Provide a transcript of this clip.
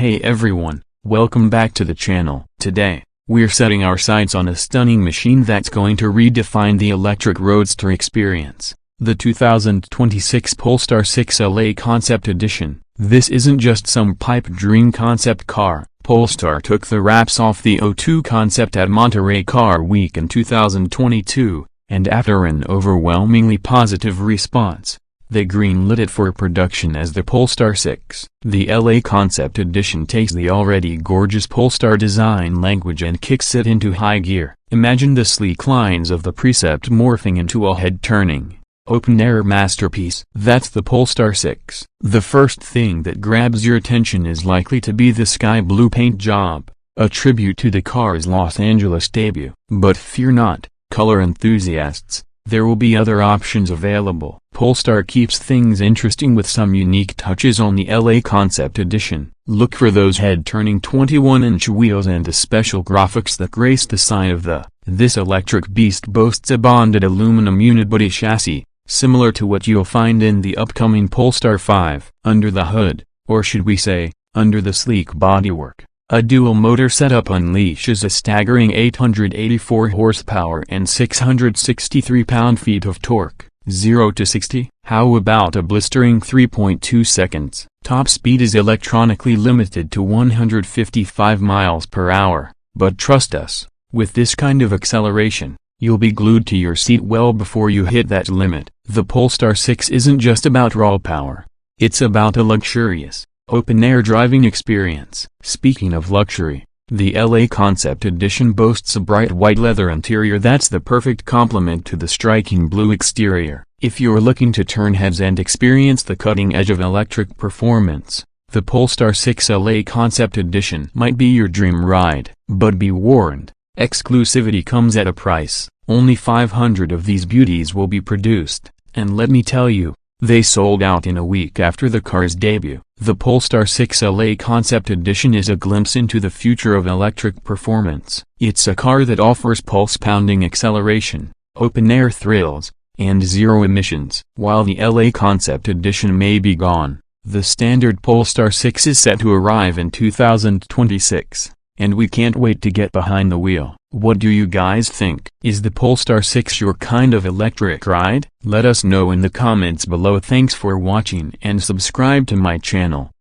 Hey everyone, welcome back to the channel. Today, we're setting our sights on a stunning machine that's going to redefine the electric roadster experience. The 2026 Polestar 6 LA Concept Edition. This isn't just some pipe dream concept car. Polestar took the wraps off the O2 concept at Monterey Car Week in 2022, and after an overwhelmingly positive response, they greenlit it for production as the Polestar 6. The LA Concept Edition takes the already gorgeous Polestar design language and kicks it into high gear. Imagine the sleek lines of the Precept morphing into a head-turning, open-air masterpiece. That's the Polestar 6. The first thing that grabs your attention is likely to be the sky blue paint job, a tribute to the car's Los Angeles debut. But fear not, color enthusiasts. There will be other options available. Polestar keeps things interesting with some unique touches on the LA Concept Edition. Look for those head-turning 21-inch wheels and the special graphics that grace the side of the. This electric beast boasts a bonded aluminum unibody chassis, similar to what you'll find in the upcoming Polestar 5. Under the hood, or should we say, under the sleek bodywork, a dual-motor setup unleashes a staggering 884 horsepower and 663 pound-feet of torque. 0 to 60? How about a blistering 3.2 seconds? Top speed is electronically limited to 155 miles per hour, but trust us, with this kind of acceleration, you'll be glued to your seat well before you hit that limit. The Polestar 6 isn't just about raw power. It's about a luxurious, open-air driving experience. Speaking of luxury, the LA Concept Edition boasts a bright white leather interior that's the perfect complement to the striking blue exterior. If you're looking to turn heads and experience the cutting edge of electric performance, the Polestar 6 LA Concept Edition might be your dream ride. But be warned, exclusivity comes at a price. Only 500 of these beauties will be produced, and let me tell you, they sold out in a week after the car's debut. The Polestar 6 LA Concept Edition is a glimpse into the future of electric performance. It's a car that offers pulse-pounding acceleration, open-air thrills, and zero emissions. While the LA Concept Edition may be gone, the standard Polestar 6 is set to arrive in 2026, and we can't wait to get behind the wheel. What do you guys think? Is the Polestar 6 your kind of electric ride? Let us know in the comments below. Thanks for watching and subscribe to my channel.